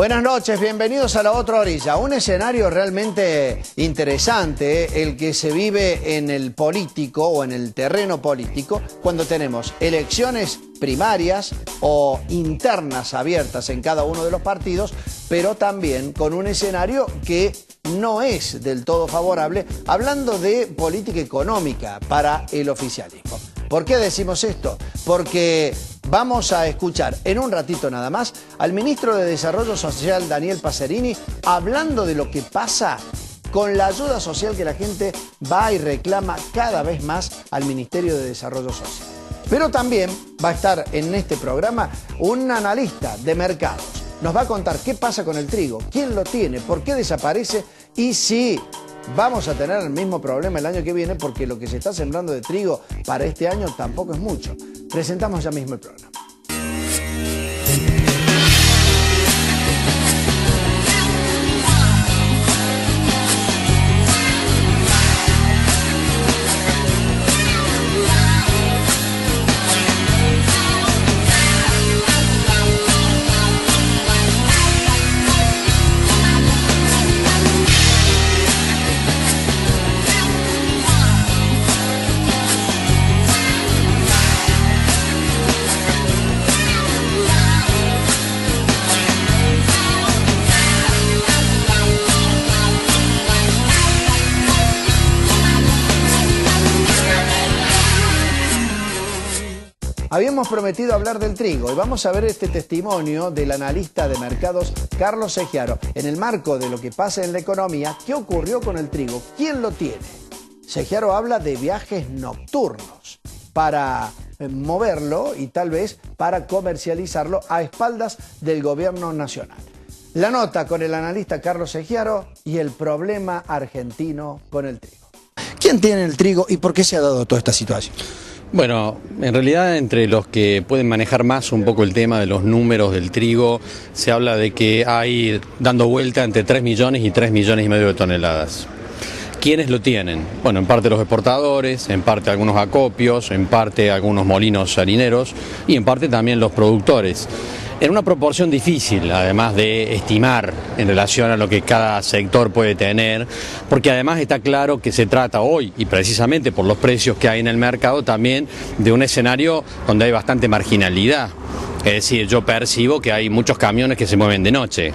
Buenas noches, bienvenidos a La Otra Orilla. Un escenario realmente interesante, el que se vive en el político o en el terreno político cuando tenemos elecciones primarias o internas abiertas en cada uno de los partidos, pero también con un escenario que no es del todo favorable, hablando de política económica para el oficialismo. ¿Por qué decimos esto? Porque vamos a escuchar en un ratito nada más al ministro de Desarrollo Social, Daniel Pacerini, hablando de lo que pasa con la ayuda social que la gente va y reclama cada vez más al Ministerio de Desarrollo Social. Pero también va a estar en este programa un analista de mercados. Nos va a contar qué pasa con el trigo, quién lo tiene, por qué desaparece y si vamos a tener el mismo problema el año que viene, porque lo que se está sembrando de trigo para este año tampoco es mucho. Presentamos ya mismo el programa. Habíamos prometido hablar del trigo y vamos a ver este testimonio del analista de mercados Carlos Seggiaro. En el marco de lo que pasa en la economía, ¿qué ocurrió con el trigo? ¿Quién lo tiene? Seggiaro habla de viajes nocturnos para moverlo y tal vez para comercializarlo a espaldas del gobierno nacional. La nota con el analista Carlos Seggiaro y el problema argentino con el trigo. ¿Quién tiene el trigo y por qué se ha dado toda esta situación? Bueno, en realidad entre los que pueden manejar más un poco el tema de los números del trigo, se habla de que hay dando vuelta entre 3 millones y 3 millones y medio de toneladas. ¿Quiénes lo tienen? Bueno, en parte los exportadores, en parte algunos acopios, en parte algunos molinos harineros y en parte también los productores. En una proporción difícil, además de estimar en relación a lo que cada sector puede tener, porque además está claro que se trata hoy, y precisamente por los precios que hay en el mercado, también de un escenario donde hay bastante marginalidad. Es decir, yo percibo que hay muchos camiones que se mueven de noche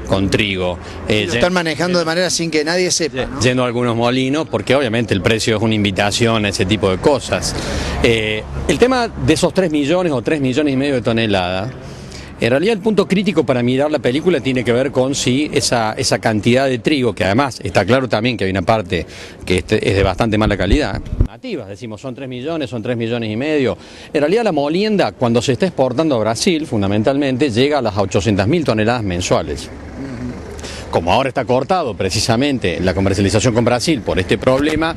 con trigo. Lo están manejando de manera sin que nadie sepa, ¿no? Yendo a algunos molinos, porque obviamente el precio es una invitación a ese tipo de cosas. El tema de esos 3 millones o 3 millones y medio de toneladas, en realidad el punto crítico para mirar la película tiene que ver con si esa cantidad de trigo, que además está claro también que hay una parte que es de bastante mala calidad. Nativas, decimos, son 3 millones, son 3 millones y medio. En realidad la molienda, cuando se está exportando a Brasil, fundamentalmente, llega a las 800.000 toneladas mensuales. Como ahora está cortado precisamente la comercialización con Brasil por este problema,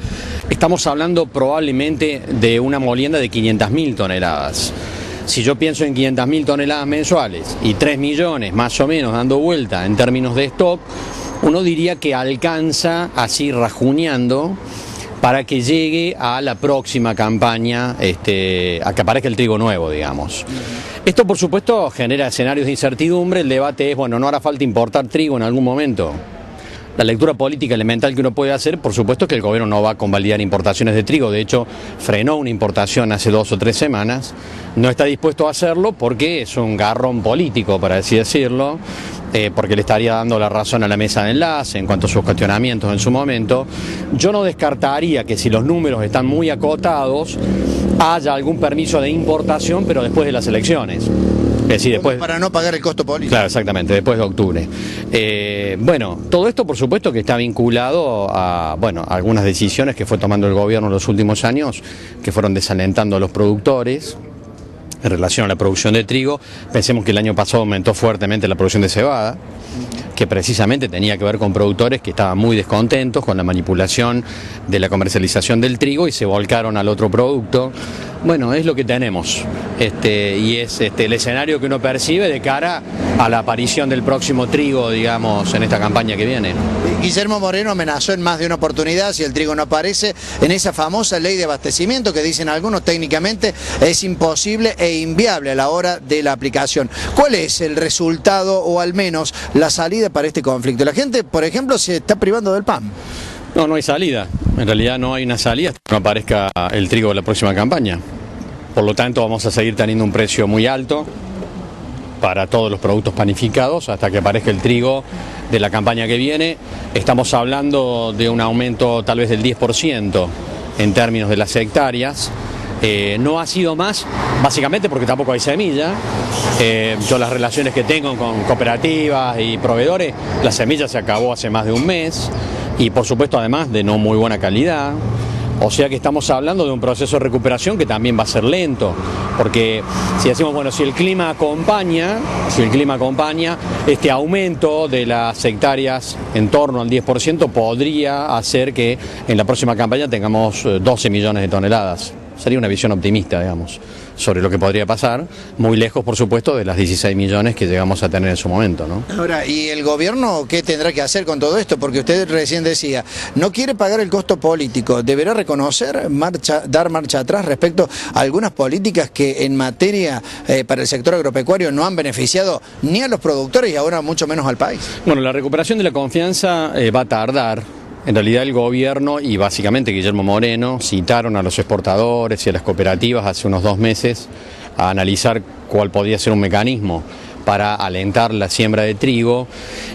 estamos hablando probablemente de una molienda de 500.000 toneladas. Si yo pienso en 500.000 toneladas mensuales y 3 millones más o menos dando vuelta en términos de stock, uno diría que alcanza así rajuneando para que llegue a la próxima campaña, a que aparezca el trigo nuevo, digamos. Esto por supuesto genera escenarios de incertidumbre. El debate es, bueno, ¿no hará falta importar trigo en algún momento? La lectura política elemental que uno puede hacer, por supuesto, es que el gobierno no va a convalidar importaciones de trigo. De hecho, frenó una importación hace 2 o 3 semanas. No está dispuesto a hacerlo porque es un garrón político, para así decirlo, porque le estaría dando la razón a la mesa de enlace en cuanto a sus cuestionamientos en su momento. Yo no descartaría que si los números están muy acotados, haya algún permiso de importación, pero después de las elecciones. Es decir, después, para no pagar el costo político. Claro, exactamente, después de octubre. Bueno, todo esto por supuesto que está vinculado a algunas decisiones que fue tomando el gobierno en los últimos años, que fueron desalentando a los productores en relación a la producción de trigo. Pensemos que el año pasado aumentó fuertemente la producción de cebada, que precisamente tenía que ver con productores que estaban muy descontentos con la manipulación de la comercialización del trigo y se volcaron al otro producto. Bueno, es lo que tenemos y es el escenario que uno percibe de cara a la aparición del próximo trigo, digamos, en esta campaña que viene. Guillermo Moreno amenazó en más de una oportunidad, si el trigo no aparece, en esa famosa ley de abastecimiento que dicen algunos técnicamente es imposible e inviable a la hora de la aplicación. ¿Cuál es el resultado o al menos la salida para este conflicto? La gente, por ejemplo, se está privando del pan. No hay salida. En realidad no hay una salida hasta que no aparezca el trigo de la próxima campaña. Por lo tanto, vamos a seguir teniendo un precio muy alto para todos los productos panificados hasta que aparezca el trigo de la campaña que viene. Estamos hablando de un aumento tal vez del 10% en términos de las hectáreas. No ha sido más, básicamente porque tampoco hay semilla. Yo las relaciones que tengo con cooperativas y proveedores, la semilla se acabó hace más de un mes y por supuesto además de no muy buena calidad. O sea que estamos hablando de un proceso de recuperación que también va a ser lento, porque si decimos, bueno, si el clima acompaña, este aumento de las hectáreas en torno al 10% podría hacer que en la próxima campaña tengamos 12 millones de toneladas. Sería una visión optimista, digamos, sobre lo que podría pasar, muy lejos, por supuesto, de las 16 millones que llegamos a tener en su momento, ¿no? Ahora, ¿y el gobierno qué tendrá que hacer con todo esto? Porque usted recién decía, no quiere pagar el costo político, deberá reconocer, dar marcha atrás respecto a algunas políticas que en materia para el sector agropecuario no han beneficiado ni a los productores y ahora mucho menos al país. Bueno, la recuperación de la confianza va a tardar. En realidad el gobierno y básicamente Guillermo Moreno citaron a los exportadores y a las cooperativas hace unos 2 meses a analizar cuál podía ser un mecanismo para alentar la siembra de trigo.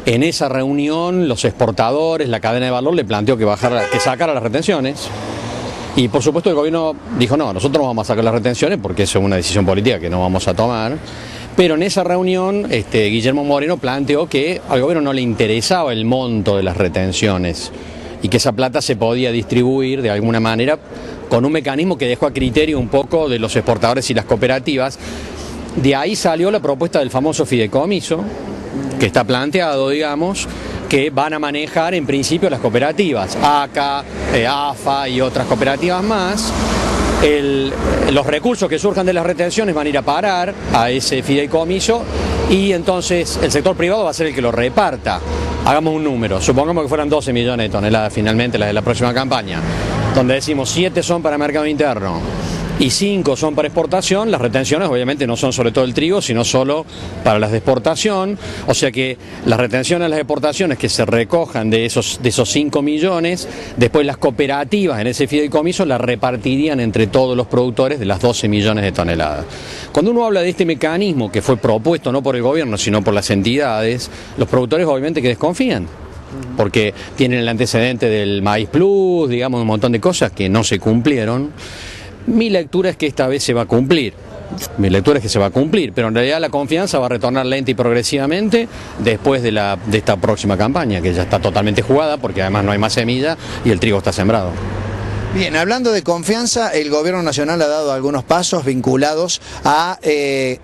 En esa reunión los exportadores, la cadena de valor le planteó que sacara las retenciones. Y por supuesto el gobierno dijo no, nosotros no vamos a sacar las retenciones porque eso es una decisión política que no vamos a tomar. Pero en esa reunión Guillermo Moreno planteó que al gobierno no le interesaba el monto de las retenciones y que esa plata se podía distribuir de alguna manera con un mecanismo que dejó a criterio un poco de los exportadores y las cooperativas. De ahí salió la propuesta del famoso fideicomiso, que está planteado, digamos, que van a manejar en principio las cooperativas, ACA, AFA y otras cooperativas más. Los recursos que surjan de las retenciones van a ir a parar a ese fideicomiso y entonces el sector privado va a ser el que lo reparta. Hagamos un número, supongamos que fueran 12 millones de toneladas finalmente las de la próxima campaña, donde decimos 7 son para mercado interno y 5 son para exportación. Las retenciones obviamente no son sobre todo el trigo, sino solo para las de exportación, o sea que las retenciones, las exportaciones que se recojan de esos 5 millones, después las cooperativas en ese fideicomiso las repartirían entre todos los productores de las 12 millones de toneladas. Cuando uno habla de este mecanismo que fue propuesto no por el gobierno, sino por las entidades, los productores obviamente que desconfían, porque tienen el antecedente del Maíz Plus, digamos, un montón de cosas que no se cumplieron. Mi lectura es que esta vez se va a cumplir. Pero en realidad la confianza va a retornar lenta y progresivamente después de esta próxima campaña, que ya está totalmente jugada, porque además no hay más semilla y el trigo está sembrado. Bien, hablando de confianza, el gobierno nacional ha dado algunos pasos vinculados a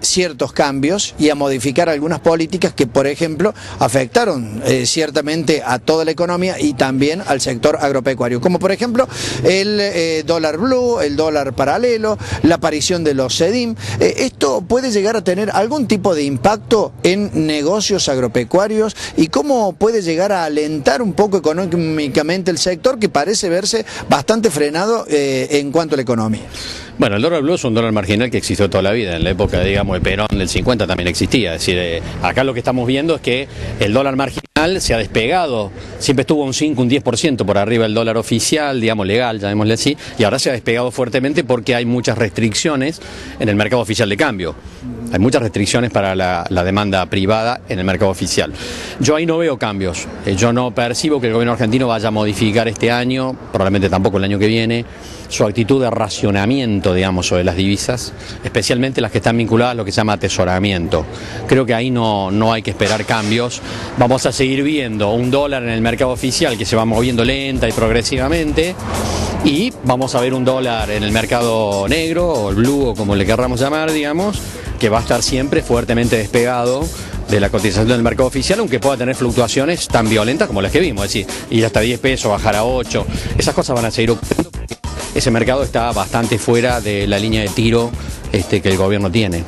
ciertos cambios y a modificar algunas políticas que, por ejemplo, afectaron ciertamente a toda la economía y también al sector agropecuario, como por ejemplo el dólar blue, el dólar paralelo, la aparición de los CEDIM. ¿Esto puede llegar a tener algún tipo de impacto en negocios agropecuarios y cómo puede llegar a alentar un poco económicamente el sector que parece verse bastante frenado en cuanto a la economía? Bueno, el dólar blue es un dólar marginal que existió toda la vida. En la época, digamos, de Perón del 50 también existía. Es decir, acá lo que estamos viendo es que el dólar marginal se ha despegado. Siempre estuvo un 5, un 10% por arriba del dólar oficial, digamos, legal, llamémosle así, y ahora se ha despegado fuertemente porque hay muchas restricciones en el mercado oficial de cambio. Hay muchas restricciones para la demanda privada en el mercado oficial. Yo ahí no veo cambios. Yo no percibo que el gobierno argentino vaya a modificar este año, probablemente tampoco el año que viene, su actitud de racionamiento, digamos, sobre las divisas, especialmente las que están vinculadas a lo que se llama atesoramiento. Creo que ahí no hay que esperar cambios. Vamos a seguir viendo un dólar en el mercado oficial que se va moviendo lenta y progresivamente, y vamos a ver un dólar en el mercado negro, o el blue, o como le querramos llamar, digamos, que va a estar siempre fuertemente despegado de la cotización del mercado oficial, aunque pueda tener fluctuaciones tan violentas como las que vimos, es decir, ir hasta 10 pesos, bajar a 8, esas cosas van a seguir ocurriendo porque ese mercado está bastante fuera de la línea de tiro que el gobierno tiene.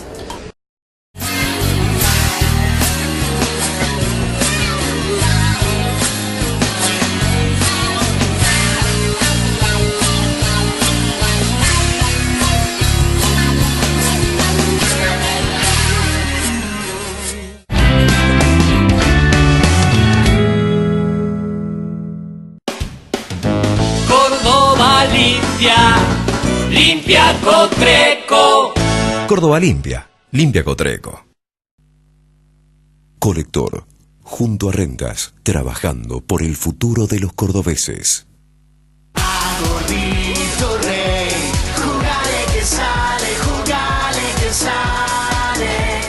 Limpia Cotreco. Córdoba limpia, limpia Cotreco. Colector, junto a Rentas, trabajando por el futuro de los cordobeses. Gordito Rey, jugale que sale, jugale que sale.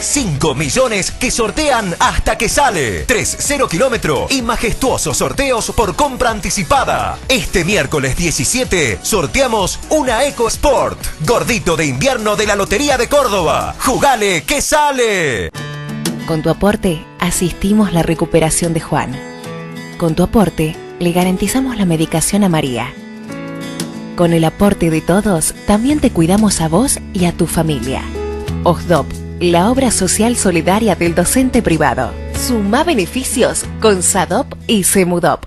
5 millones que sortean hasta que sale. 3-0 kilómetro y majestuosos sorteos por compra anticipada. Este miércoles 17 sorteamos una EcoSport. Gordito de invierno de la Lotería de Córdoba. ¡Jugale que sale! Con tu aporte asistimos la recuperación de Juan. Con tu aporte le garantizamos la medicación a María. Con el aporte de todos también te cuidamos a vos y a tu familia. OSDOP, la obra social solidaria del docente privado. Suma beneficios con SADOP y SEMUDOP.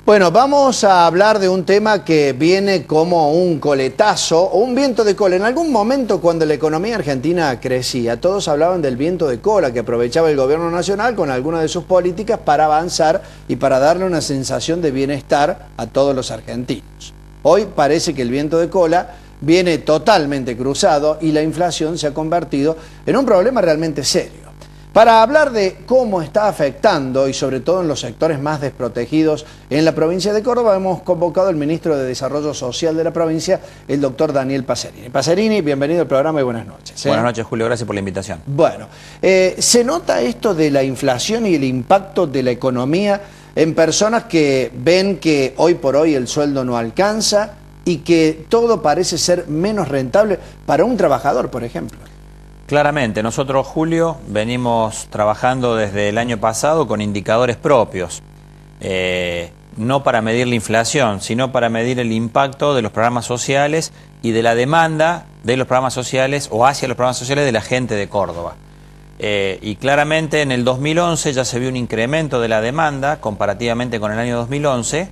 Bueno, vamos a hablar de un tema que viene como un coletazo o un viento de cola. En algún momento, cuando la economía argentina crecía, todos hablaban del viento de cola que aprovechaba el gobierno nacional con algunas de sus políticas para avanzar y para darle una sensación de bienestar a todos los argentinos. Hoy parece que el viento de cola viene totalmente cruzado y la inflación se ha convertido en un problema realmente serio. Para hablar de cómo está afectando y sobre todo en los sectores más desprotegidos en la provincia de Córdoba, hemos convocado al ministro de Desarrollo Social de la provincia, el doctor Daniel Pacerini. Pacerini, bienvenido al programa y buenas noches. Buenas noches, Julio, gracias por la invitación. Bueno, ¿se nota esto de la inflación y el impacto de la economía en personas que ven que hoy por hoy el sueldo no alcanza y que todo parece ser menos rentable para un trabajador, por ejemplo? Claramente, nosotros, Julio, venimos trabajando desde el año pasado con indicadores propios, no para medir la inflación, sino para medir el impacto de los programas sociales y de la demanda de los programas sociales o hacia los programas sociales de la gente de Córdoba. Y claramente en el 2011 ya se vio un incremento de la demanda comparativamente con el año 2011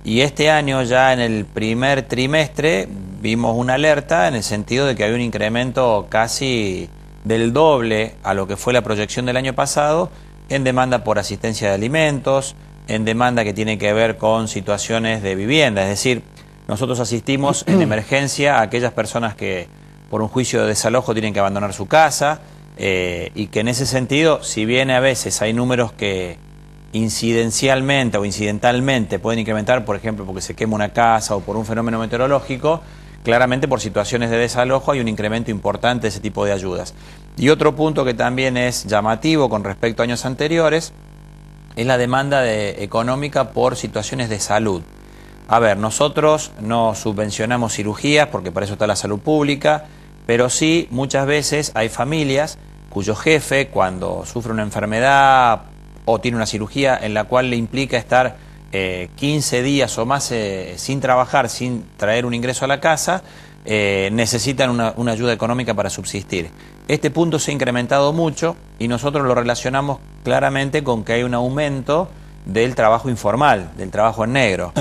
y este año ya en el primer trimestre vimos una alerta en el sentido de que había un incremento casi del doble a lo que fue la proyección del año pasado en demanda por asistencia de alimentos, en demanda que tiene que ver con situaciones de vivienda. Es decir, nosotros asistimos en emergencia a aquellas personas que por un juicio de desalojo tienen que abandonar su casa y que en ese sentido, si bien a veces hay números que incidencialmente o incidentalmente pueden incrementar, por ejemplo, porque se quema una casa o por un fenómeno meteorológico, claramente por situaciones de desalojo hay un incremento importante de ese tipo de ayudas. Y otro punto que también es llamativo con respecto a años anteriores es la demanda económica por situaciones de salud. A ver, nosotros no subvencionamos cirugías porque para eso está la salud pública, pero sí muchas veces hay familias cuyo jefe cuando sufre una enfermedad o tiene una cirugía en la cual le implica estar 15 días o más sin trabajar, sin traer un ingreso a la casa, necesitan una ayuda económica para subsistir. Este punto se ha incrementado mucho y nosotros lo relacionamos claramente con que hay un aumento del trabajo informal, del trabajo en negro.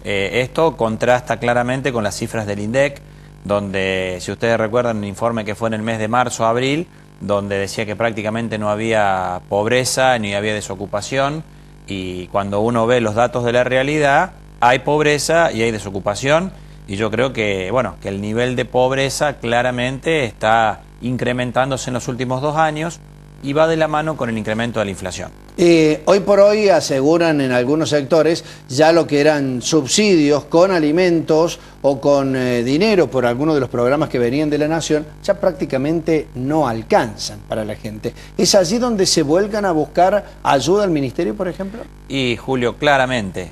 Esto contrasta claramente con las cifras del INDEC, donde, si ustedes recuerdan, un informe que fue en el mes de marzo, abril, donde decía que prácticamente no había pobreza ni había desocupación. Y cuando uno ve los datos de la realidad, hay pobreza y hay desocupación, y yo creo que, bueno, que el nivel de pobreza claramente está incrementándose en los últimos 2 años, y va de la mano con el incremento de la inflación. Hoy por hoy aseguran en algunos sectores ya lo que eran subsidios con alimentos o con dinero por algunos de los programas que venían de la Nación, ya prácticamente no alcanzan para la gente. ¿Es allí donde se vuelcan a buscar ayuda al Ministerio, por ejemplo? Y Julio, claramente,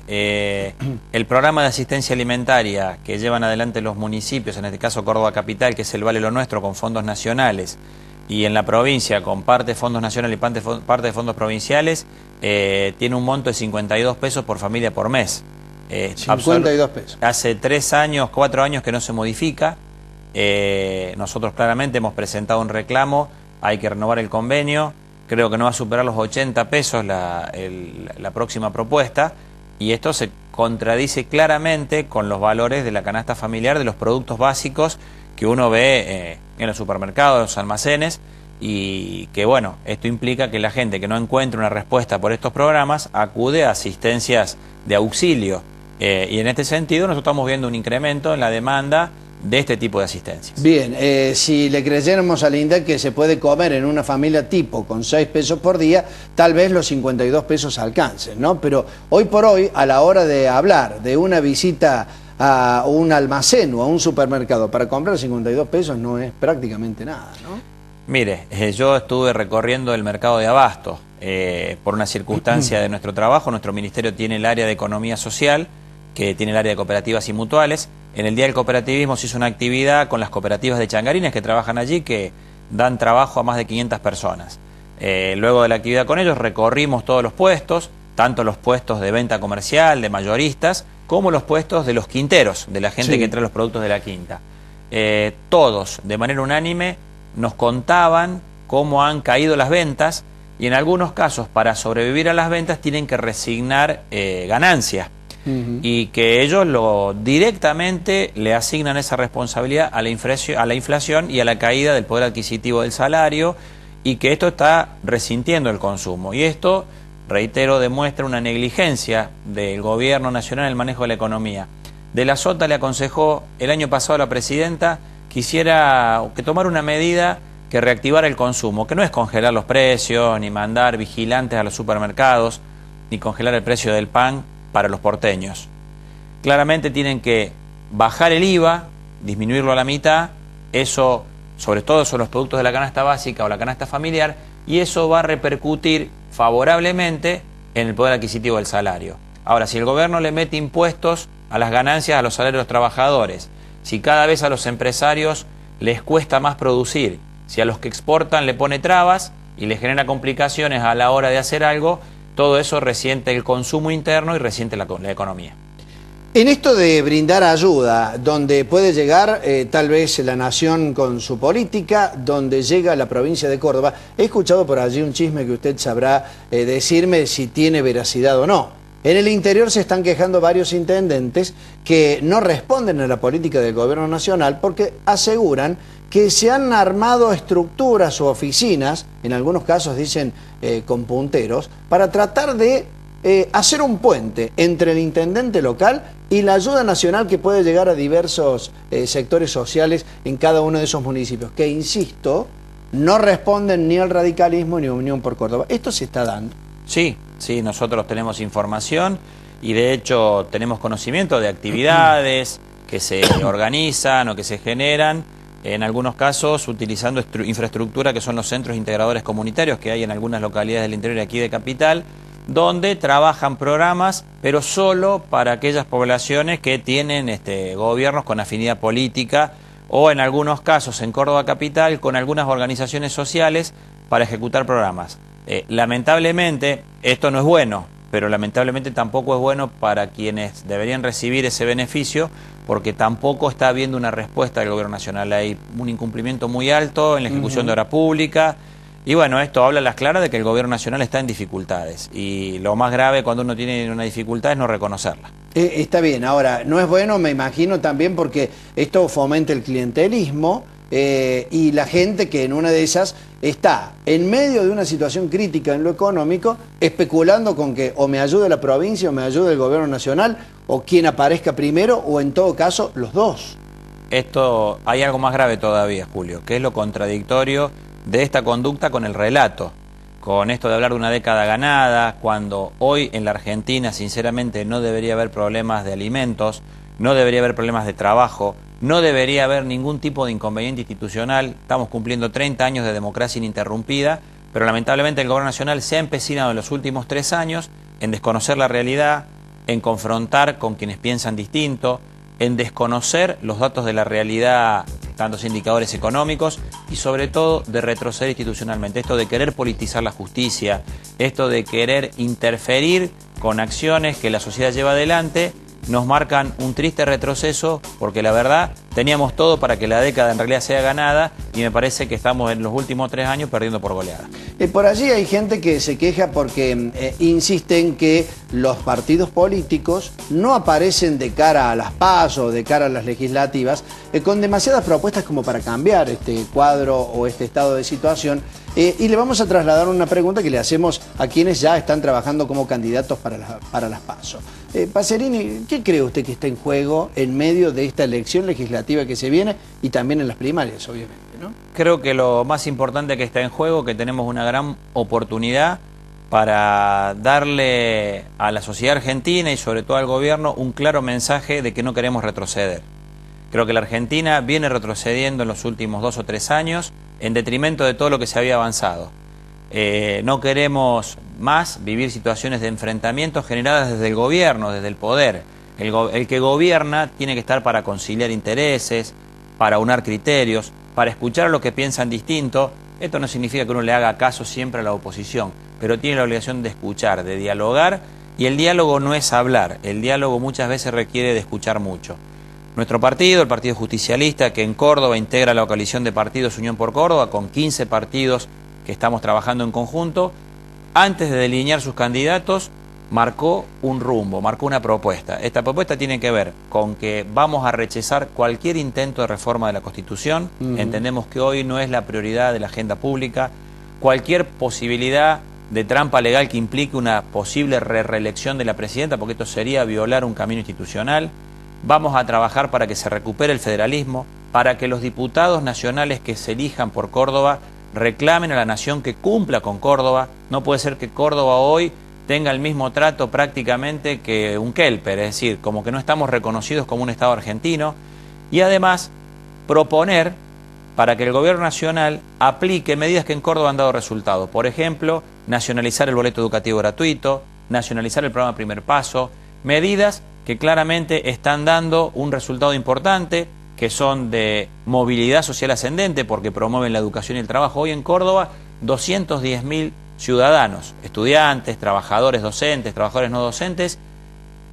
el programa de asistencia alimentaria que llevan adelante los municipios, en este caso Córdoba Capital, que es el Vale Lo Nuestro con fondos nacionales, y en la provincia con parte de fondos nacionales y parte de fondos provinciales, tiene un monto de 52 pesos por familia por mes. 52 pesos. Hace 4 años que no se modifica. Nosotros claramente hemos presentado un reclamo, hay que renovar el convenio, creo que no va a superar los 80 pesos la próxima propuesta, y esto se contradice claramente con los valores de la canasta familiar de los productos básicos que uno ve en los supermercados, en los almacenes, y que bueno, esto implica que la gente que no encuentre una respuesta por estos programas acude a asistencias de auxilio, y en este sentido nosotros estamos viendo un incremento en la demanda de este tipo de asistencias. Bien, si le creyéramos al INDEC que se puede comer en una familia tipo con 6 pesos por día, tal vez los 52 pesos alcancen, ¿no? Pero hoy por hoy, a la hora de hablar de una visita a un almacén o a un supermercado para comprar 52 pesos no es prácticamente nada, ¿no? Mire, yo estuve recorriendo el mercado de abastos por una circunstancia de nuestro trabajo. Nuestro ministerio tiene el área de economía social, que tiene el área de cooperativas y mutuales. En el Día del Cooperativismo se hizo una actividad con las cooperativas de changarines que trabajan allí, que dan trabajo a más de 500 personas. Luego de la actividad con ellos recorrimos todos los puestos, tanto los puestos de venta comercial, de mayoristas, como los puestos de los quinteros, de la gente que trae los productos de la quinta. Todos, de manera unánime, nos contaban cómo han caído las ventas, y en algunos casos, para sobrevivir a las ventas, tienen que resignar ganancias. Y que ellos directamente le asignan esa responsabilidad a la inflación y a la caída del poder adquisitivo del salario, y que esto está resintiendo el consumo. Y esto, reitero, demuestra una negligencia del gobierno nacional en el manejo de la economía. De la Sota le aconsejó el año pasado a la presidenta que tomara una medida que reactivara el consumo, que no es congelar los precios, ni mandar vigilantes a los supermercados, ni congelar el precio del pan para los porteños. Claramente tienen que bajar el IVA, disminuirlo a la mitad, eso sobre todo son los productos de la canasta básica o la canasta familiar, y eso va a repercutir favorablemente en el poder adquisitivo del salario. Ahora, si el gobierno le mete impuestos a las ganancias, a los salarios de los trabajadores, si cada vez a los empresarios les cuesta más producir, si a los que exportan le pone trabas y les genera complicaciones a la hora de hacer algo, todo eso resiente el consumo interno y resiente la economía. En esto de brindar ayuda, donde puede llegar tal vez la nación con su política, donde llega la provincia de Córdoba, he escuchado por allí un chisme que usted sabrá decirme si tiene veracidad o no. En el interior se están quejando varios intendentes que no responden a la política del gobierno nacional porque aseguran que se han armado estructuras o oficinas, en algunos casos dicen con punteros, para tratar de hacer un puente entre el intendente local y la ayuda nacional que puede llegar a diversos sectores sociales en cada uno de esos municipios, que, insisto, no responden ni al radicalismo ni a Unión por Córdoba. ¿Esto se está dando? Sí, nosotros tenemos información y de hecho tenemos conocimiento de actividades que se organizan o que se generan, en algunos casos utilizando infraestructura que son los centros integradores comunitarios que hay en algunas localidades del interior y aquí de Capital, donde trabajan programas, pero solo para aquellas poblaciones que tienen gobiernos con afinidad política, o en algunos casos en Córdoba Capital con algunas organizaciones sociales para ejecutar programas. Lamentablemente esto no es bueno, pero lamentablemente tampoco es bueno para quienes deberían recibir ese beneficio, porque tampoco está habiendo una respuesta del gobierno nacional. Hay un incumplimiento muy alto en la ejecución de obra pública, y bueno, esto habla a las claras de que el gobierno nacional está en dificultades, y lo más grave cuando uno tiene una dificultad es no reconocerla. Está bien, ahora, no es bueno, me imagino también, porque esto fomenta el clientelismo y la gente que en una de esas está en medio de una situación crítica en lo económico, especulando con que o me ayude la provincia o me ayude el gobierno nacional, o quien aparezca primero, o en todo caso los dos. Hay algo más grave todavía, Julio, que es lo contradictorio de esta conducta con el relato con esto de hablar de una década ganada, cuando hoy en la Argentina sinceramente no debería haber problemas de alimentos, no debería haber problemas de trabajo, no debería haber ningún tipo de inconveniente institucional. Estamos cumpliendo 30 años de democracia ininterrumpida, pero lamentablemente el gobierno nacional se ha empecinado en los últimos 3 años en desconocer la realidad, en confrontar con quienes piensan distinto, en desconocer los datos de la realidad, tantos indicadores económicos, y sobre todo de retroceder institucionalmente. Esto de querer politizar la justicia, esto de querer interferir con acciones que la sociedad lleva adelante, nos marcan un triste retroceso, porque la verdad teníamos todo para que la década en realidad sea ganada, y me parece que estamos en los últimos 3 años perdiendo por goleada. Por allí hay gente que se queja porque insisten que los partidos políticos no aparecen de cara a las PASO, de cara a las legislativas, con demasiadas propuestas como para cambiar este cuadro o este estado de situación. Y le vamos a trasladar una pregunta que le hacemos a quienes ya están trabajando como candidatos para las PASO. Pacerini, ¿qué cree usted que está en juego en medio de esta elección legislativa que se viene y también en las primarias, obviamente, ¿no? Creo que lo más importante que está en juego, que tenemos una gran oportunidad para darle a la sociedad argentina y sobre todo al gobierno un claro mensaje de que no queremos retroceder. Creo que la Argentina viene retrocediendo en los últimos 2 o 3 años en detrimento de todo lo que se había avanzado. No queremos más vivir situaciones de enfrentamiento generadas desde el gobierno, desde el poder. El que gobierna tiene que estar para conciliar intereses, para unar criterios, para escuchar a los que piensan distinto. Esto no significa que uno le haga caso siempre a la oposición, pero tiene la obligación de escuchar, de dialogar, y el diálogo no es hablar, el diálogo muchas veces requiere de escuchar mucho. Nuestro partido, el Partido Justicialista, que en Córdoba integra la coalición de partidos Unión por Córdoba, con 15 partidos que estamos trabajando en conjunto, antes de delinear sus candidatos, marcó un rumbo, marcó una propuesta. Esta propuesta tiene que ver con que vamos a rechazar cualquier intento de reforma de la Constitución. Entendemos que hoy no es la prioridad de la agenda pública. Cualquier posibilidad de trampa legal que implique una posible reelección de la presidenta, porque esto sería violar un camino institucional. Vamos a trabajar para que se recupere el federalismo, para que los diputados nacionales que se elijan por Córdoba reclamen a la nación que cumpla con Córdoba. No puede ser que Córdoba hoy tenga el mismo trato prácticamente que un Kelper, es decir, como que no estamos reconocidos como un Estado argentino. Y además proponer para que el gobierno nacional aplique medidas que en Córdoba han dado resultado. Por ejemplo, nacionalizar el boleto educativo gratuito, nacionalizar el programa Primer Paso, medidas que claramente están dando un resultado importante, que son de movilidad social ascendente, porque promueven la educación y el trabajo. Hoy en Córdoba, 210.000 ciudadanos, estudiantes, trabajadores docentes, trabajadores no docentes,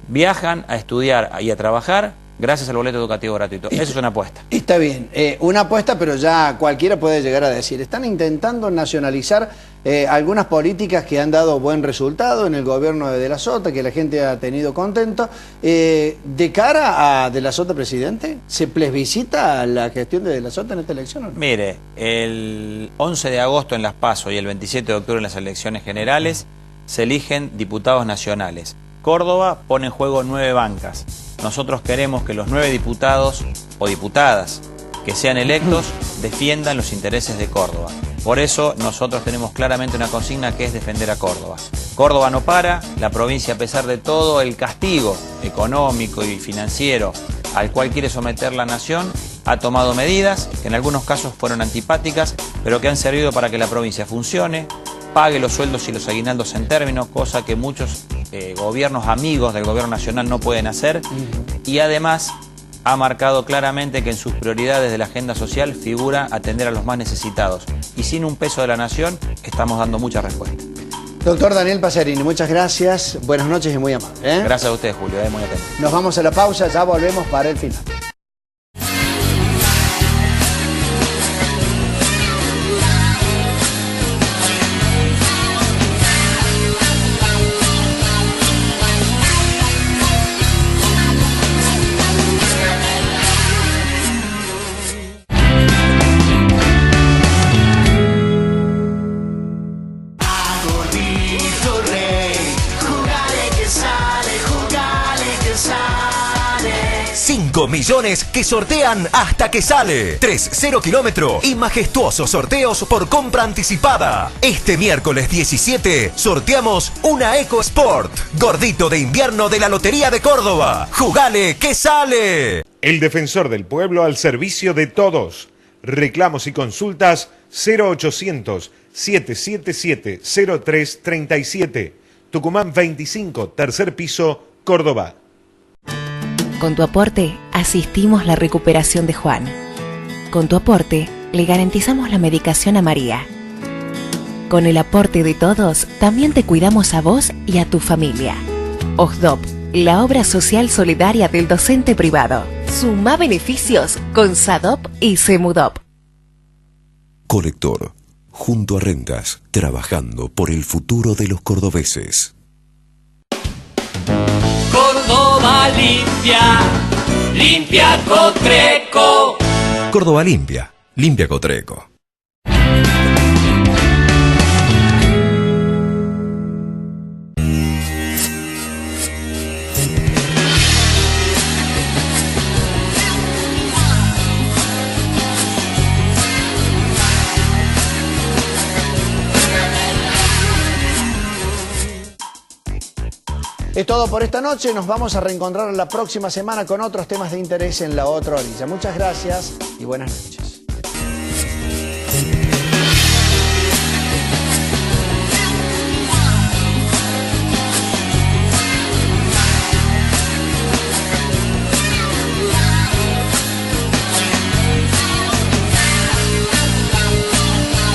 viajan a estudiar y a trabajar gracias al boleto educativo gratuito. Eso es una apuesta. Está bien, una apuesta, pero ya cualquiera puede llegar a decir. Están intentando nacionalizar algunas políticas que han dado buen resultado en el gobierno de la Sota, que la gente ha tenido contento. De cara a De la Sota presidente, ¿se plebiscita la gestión de la Sota en esta elección o no? Mire, el 11 de agosto en las PASO y el 27 de octubre en las elecciones generales se eligen diputados nacionales. Córdoba pone en juego 9 bancas. Nosotros queremos que los 9 diputados o diputadas que sean electos defiendan los intereses de Córdoba. Por eso nosotros tenemos claramente una consigna que es defender a Córdoba. Córdoba no para, la provincia, a pesar de todo el castigo económico y financiero al cual quiere someter la nación, ha tomado medidas que en algunos casos fueron antipáticas, pero que han servido para que la provincia funcione, pague los sueldos y los aguinaldos en términos, cosa que muchos gobiernos amigos del gobierno nacional no pueden hacer, y además ha marcado claramente que en sus prioridades de la agenda social figura atender a los más necesitados. Y sin un peso de la nación estamos dando mucha respuesta. Doctor Daniel Pacerini, muchas gracias, buenas noches y muy amable. Gracias a usted, Julio, muy atento. Nos vamos a la pausa, ya volvemos para el final. 5 millones que sortean hasta que sale. 3-0 kilómetro y majestuosos sorteos por compra anticipada. Este miércoles 17 sorteamos una EcoSport. Gordito de invierno de la Lotería de Córdoba. Jugale que sale. El defensor del pueblo al servicio de todos. Reclamos y consultas 0800-777-0337. Tucumán 25, tercer piso, Córdoba. Con tu aporte, asistimos la recuperación de Juan. Con tu aporte, le garantizamos la medicación a María. Con el aporte de todos, también te cuidamos a vos y a tu familia. OSDOP, la obra social solidaria del docente privado. Suma beneficios con SADOP y SEMUDOP. Colector, junto a Rengas, trabajando por el futuro de los cordobeses. Córdoba limpia, limpia Cotreco. Córdoba limpia. Limpia Cotreco. Es todo por esta noche, nos vamos a reencontrar la próxima semana con otros temas de interés en La Otra Orilla. Muchas gracias y buenas noches.